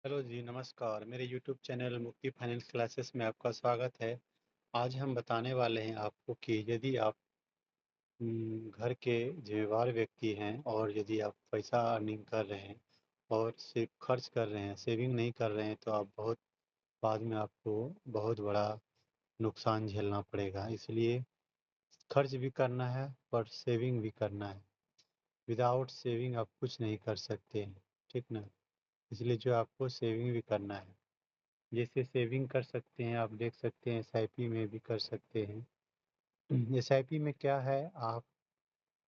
Hello जी, नमस्कार। मेरे YouTube channel मुक्ति फाइनेंस क्लासेस में आपका स्वागत है। आज हम बताने वाले हैं आपको कि यदि आप घर के ज़िम्मेवार व्यक्ति हैं और यदि आप पैसा अर्निंग कर रहे हैं और सिर्फ़ खर्च कर रहे हैं, सेविंग नहीं कर रहे हैं, तो आप बहुत बाद में आपको बहुत बड़ा नुकसान झेलना पड़ेगा। इसलिए खर्च भी करना है पर सेविंग भी करना है। विदाउट सेविंग आप कुछ नहीं कर सकते, ठीक ना? इसलिए जो आपको सेविंग भी करना है। जैसे सेविंग कर सकते हैं, आप देख सकते हैं एसआईपी में भी कर सकते हैं। एसआईपी में क्या है, आप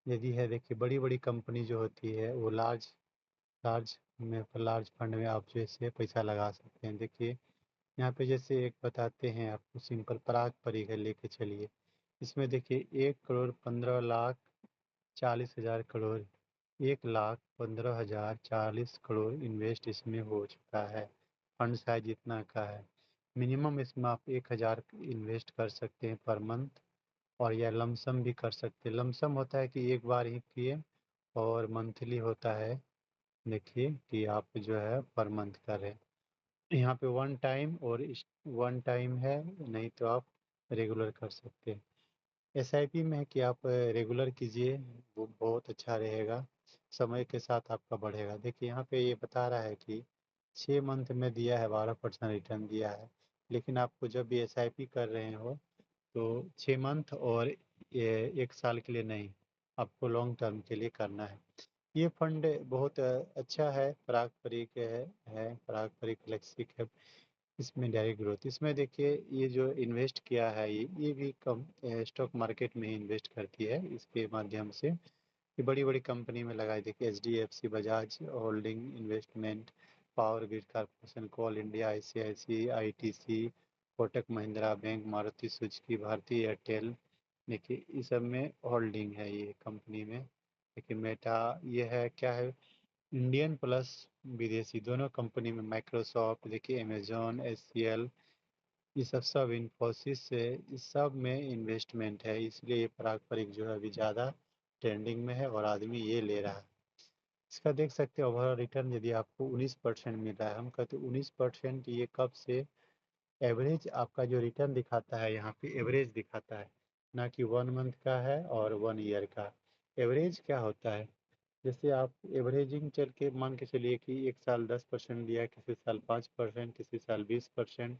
यदि है देखिए बड़ी-बड़ी कंपनी जो होती है वो लार्ज फंड में आप जैसे पैसा लगा सकते हैं। देखिए यहाँ पे जैसे एक बताते हैं आपको सिंपल पराग परिग लेके चलिए। इसमें देखिए 1 करोड़ 15 लाख 40 हज़ार करोड़ 1 लाख 15 हज़ार 40 करोड़ इन्वेस्ट इसमें हो चुका है। फंड साइज इतना का है। मिनिमम इसमें आप 1000 इन्वेस्ट कर सकते हैं पर मंथ और या लमसम भी कर सकते हैं। लमसम होता है कि एक बार ही किए और मंथली होता है देखिए कि आप जो है पर मंथ करें। यहाँ पे वन टाइम है, नहीं तो आप रेगुलर कर सकते हैं। एसआईपी में है कि आप रेगुलर कीजिए, वो बहुत अच्छा रहेगा, समय के साथ आपका बढ़ेगा। देखिए यहाँ पे ये बता रहा है कि 6 मंथ में दिया है 12% रिटर्न दिया है, लेकिन आपको जब भी एसआईपी कर रहे हो तो 6 मंथ और ये 1 साल के लिए नहीं, आपको लॉन्ग टर्म के लिए करना है। ये फंड बहुत अच्छा है, पराग परिक फ्लेक्सी कैप, इसमें डायरेक्ट ग्रोथ। इसमें देखिए ये जो इन्वेस्ट किया है ये भी कम स्टॉक मार्केट में ही इन्वेस्ट करती है, इसके माध्यम से ये बड़ी-बड़ी कंपनी में लगाई। देखिए HDFC, Bajaj holding investment, power grid corporation, coal India, ICIC, ITC, Kotak Mahindra bank, Maruti Suzuki, Bharti Airtel. देखिए इस सब में होल्डिंग है ये कंपनी में। देखिए मेटा ये है क्या है, इंडियन प्लस विदेशी दोनों कंपनी में, माइक्रोसॉफ्ट देखिए, अमेज़न, एचसीएल, ये सब इन्फोसिस से इस सब में इन्वेस्टमेंट है, इसलिए ये पारंपरिक जो है अभी ज़्यादा ट्रेंडिंग में है और आदमी ये ले रहा है। इसका देख सकते हैं ओवरऑल रिटर्न यदि आपको 19% मिल रहा है, हम कहते हैं 19% ये कब से, एवरेज आपका जो रिटर्न दिखाता है यहाँ पे एवरेज दिखाता है, ना कि 1 मंथ का है और 1 ईयर का। एवरेज क्या होता है, जैसे आप एवरेजिंग चल के मान के चलिए कि एक साल 10% दिया, किसी साल 5%, किसी साल 20%,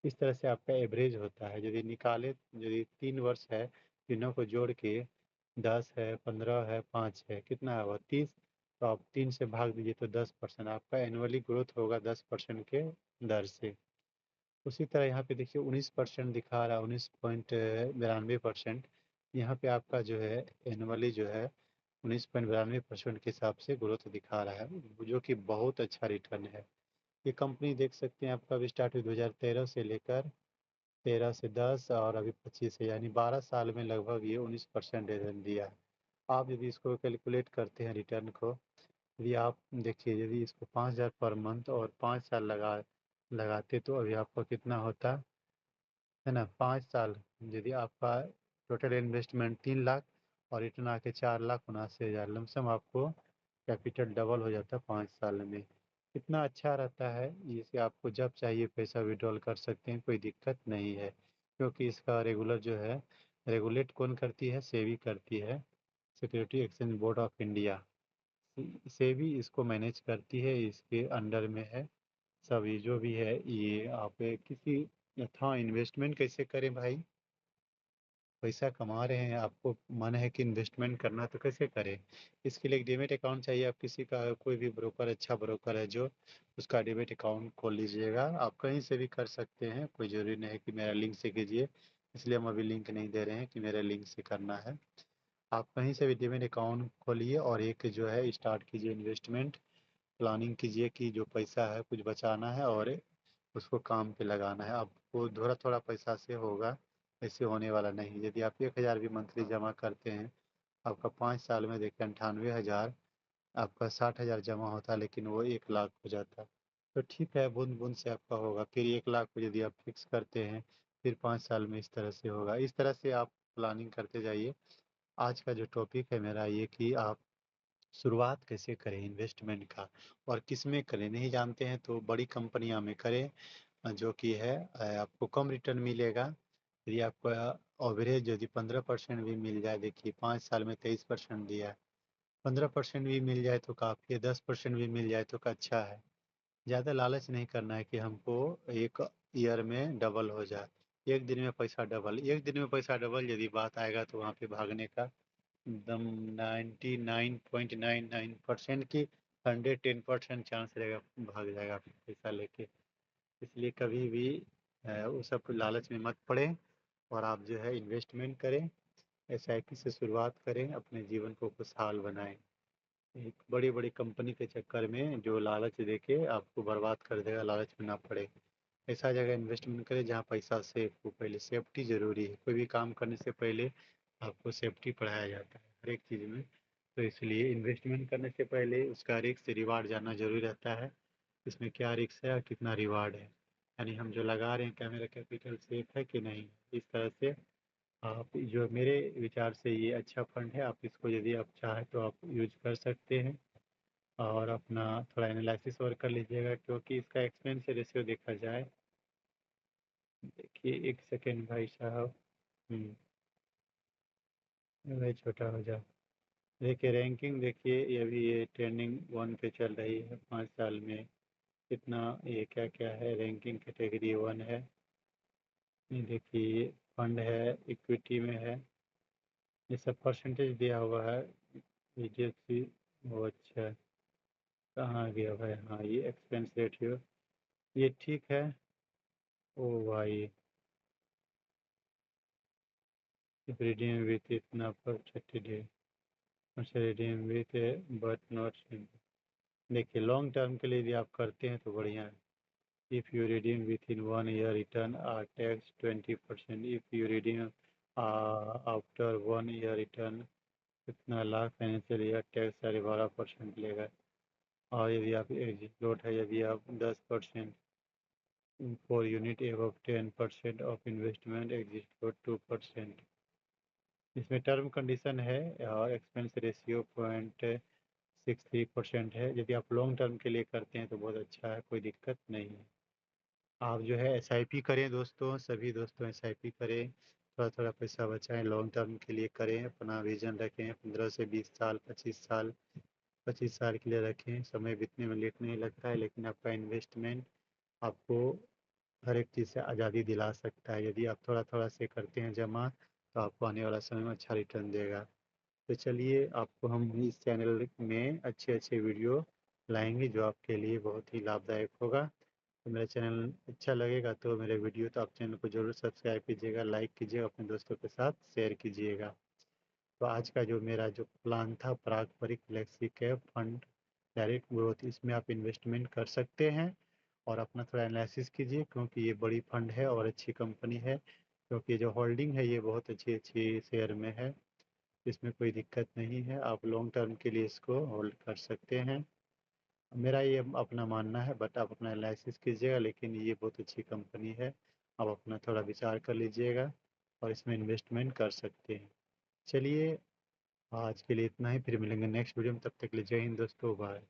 इस तरह से आपका एवरेज होता है। यदि निकाले, यदि 3 वर्ष है, तीनों को जोड़ के 10 है, 15 है, 5 है, कितना हुआ 30, तो आप 3 से भाग दीजिए तो 10% आपका एनुअली ग्रोथ होगा 10% के दर से। उसी तरह यहाँ पे देखिए 19% दिखा रहा है, 19.92%। यहाँ पे आपका जो है एनुअली जो है 19.92% के हिसाब से ग्रोथ दिखा रहा है, जो कि बहुत अच्छा रिटर्न है। ये कंपनी देख सकते हैं आपका अभी स्टार्ट हुई 2013 से लेकर 13 से 10 और अभी 25 है, यानी 12 साल में लगभग ये 19% रिटर्न दिया है। आप यदि इसको कैलकुलेट करते हैं रिटर्न को, यदि आप देखिए यदि इसको 5,000 पर मंथ और 5 साल लगाते तो अभी आपका कितना होता है ना, 5 साल, यदि आपका टोटल इन्वेस्टमेंट 3 लाख और रिटर्न आके 4,79,000, लमसम आपको कैपिटल डबल हो जाता है 5 साल में। कितना अच्छा रहता है, इसे आपको जब चाहिए पैसा विड्रॉल कर सकते हैं, कोई दिक्कत नहीं है, क्योंकि इसका रेगुलर जो है रेगुलेट कौन करती है, सेबी करती है, security exchange board of India. SEBI इसको मैनेज करती है, इसके अंडर में है सब। ये जो भी है ये आप किसी, हाँ, इन्वेस्टमेंट कैसे करें भाई, पैसा कमा रहे हैं, आपको मन है कि इन्वेस्टमेंट करना, तो कैसे करें? इसके लिए एक डीमैट अकाउंट चाहिए। आप किसी का कोई भी ब्रोकर, अच्छा ब्रोकर है जो, उसका डीमैट अकाउंट खोल लीजिएगा। आप कहीं से भी कर सकते हैं, कोई ज़रूरी नहीं है कि मेरा लिंक से कीजिए, इसलिए हम अभी लिंक नहीं दे रहे हैं कि मेरे लिंक से करना है। आप कहीं से भी डीमैट अकाउंट खोलिए और एक जो है स्टार्ट कीजिए इन्वेस्टमेंट, प्लानिंग कीजिए कि जो पैसा है कुछ बचाना है और उसको काम पे लगाना है। आपको थोड़ा-थोड़ा पैसा से होगा, ऐसे होने वाला नहीं। यदि आप 1,000 भी मंथली जमा करते हैं, आपका 5 साल में देखिए 98,000, आपका 60,000 जमा होता है, लेकिन वो 1 लाख हो जाता। तो ठीक है, बूँद-बूँद से आपका होगा। फिर 1 लाख को यदि आप फिक्स करते हैं, फिर 5 साल में इस तरह से होगा। इस तरह से आप प्लानिंग करते जाइए। आज का जो टॉपिक है मेरा ये कि आप शुरुआत कैसे करें इन्वेस्टमेंट का और किस में करें, नहीं जानते हैं तो बड़ी कंपनियां में करें, जो कि है आपको कम रिटर्न मिलेगा। यदि आपको एवरेज यदि 15% भी मिल जाए, देखिए 5 साल में 23% दिया है, 15% भी मिल जाए तो काफ़ी है, 10% भी मिल जाए तो अच्छा है। ज़्यादा लालच नहीं करना है कि हमको एक ईयर में डबल हो जाए, एक दिन में पैसा डबल, एक दिन में पैसा डबल यदि बात आएगा तो वहाँ पे भागने का एकदम 99.99% की 110% चांस रहेगा, भाग जाएगा आपका पैसा लेके। इसलिए कभी भी वो सब लालच में मत पड़े और आप जो है इन्वेस्टमेंट करें, एसआईपी से शुरुआत करें, अपने जीवन को खुशहाल बनाएं। एक बड़ी बड़ी कंपनी के चक्कर में जो लालच देके आपको बर्बाद कर देगा, लालच में ना पड़े। ऐसा जगह इन्वेस्टमेंट करें जहाँ पैसा सेफ हो। पहले सेफ्टी ज़रूरी है, कोई भी काम करने से पहले आपको सेफ्टी पढ़ाया जाता है हर एक चीज़ में। तो इसलिए इन्वेस्टमेंट करने से पहले उसका रिस्क रिवार्ड जानना जरूरी रहता है, इसमें क्या रिस्क है और कितना रिवार्ड है, यानी हम जो लगा रहे हैं क्या मेरा कैपिटल सेफ है कि नहीं। इस तरह से आप जो मेरे विचार से ये अच्छा फंड है, आप इसको यदि आप चाहें तो आप यूज कर सकते हैं और अपना थोड़ा एनालिसिस और कर लीजिएगा, क्योंकि इसका एक्सपेंस रेशियो देखा जाए, देखिए एक सेकेंड भाई साहब। भाई छोटा हो जाओ। देखिए रैंकिंग देखिए, ये भी ये ट्रेंडिंग 1 पे चल रही है 5 साल में। कितना ये क्या क्या है, रैंकिंग कैटेगरी 1 है। ये देखिए फंड है, इक्विटी में है, ये सब परसेंटेज दिया हुआ है। एच वो अच्छा है। कहाँ गया भाई, हाँ ये एक्सपेंस रेशियो, ये ठीक है। ओ भाई, रिडीम विथ इतना पर 30 डे, अच्छा रिडीम विथ बट नॉट। देखिए लॉन्ग टर्म के लिए यदि आप करते हैं तो बढ़िया है। If you redeem within 1 year return are tax 20%, if you redeem after 1 year return कितना लाख फाइनेंशियल ईयर टैक्स साढ़े 12% लेगा। और यदि आप एग्जीक्यूट है, यदि आप 10% for unit above 10% of investment execute 2%। इसमें टर्म कंडीशन है और एक्सपेंस रेशियो 0.63% है। यदि आप लॉन्ग टर्म के लिए करते हैं तो बहुत अच्छा है, कोई दिक्कत नहीं है। आप जो है एसआईपी करें दोस्तों, सभी दोस्तों एसआईपी करें, थोड़ा थोड़ा पैसा बचाएं, लॉन्ग टर्म के लिए करें, अपना विजन रखें 15 से 20 साल, 25 साल, 25 साल के लिए रखें। समय बीतने में लेट नहीं लगता है, लेकिन आपका इन्वेस्टमेंट आपको हर एक चीज़ से आज़ादी दिला सकता है। यदि आप थोड़ा थोड़ा से करते हैं जमा तो आपको आने वाला समय में अच्छा रिटर्न देगा। तो चलिए आपको हम इस चैनल में अच्छे अच्छे वीडियो लाएंगे जो आपके लिए बहुत ही लाभदायक होगा। तो मेरा चैनल अच्छा लगेगा तो मेरे वीडियो तो आप चैनल को ज़रूर सब्सक्राइब कीजिएगा, लाइक कीजिएगा, अपने दोस्तों के साथ शेयर कीजिएगा। तो आज का जो मेरा जो प्लान था पारंपरिक flexi cap fund direct growth, इसमें आप इन्वेस्टमेंट कर सकते हैं और अपना थोड़ा एनालिसिस कीजिए, क्योंकि ये बड़ी फंड है और अच्छी कंपनी है, क्योंकि जो होल्डिंग है ये बहुत अच्छी अच्छी शेयर में है। इसमें कोई दिक्कत नहीं है, आप लॉन्ग टर्म के लिए इसको होल्ड कर सकते हैं। मेरा ये अपना मानना है, बट आप अपना एनालिसिस कीजिएगा, लेकिन ये बहुत अच्छी कंपनी है, आप अपना थोड़ा विचार कर लीजिएगा और इसमें इन्वेस्टमेंट कर सकते हैं। चलिए आज के लिए इतना ही, फिर मिलेंगे नेक्स्ट वीडियो में, तब तक के लिए जय हिंद दोस्तों, बाय।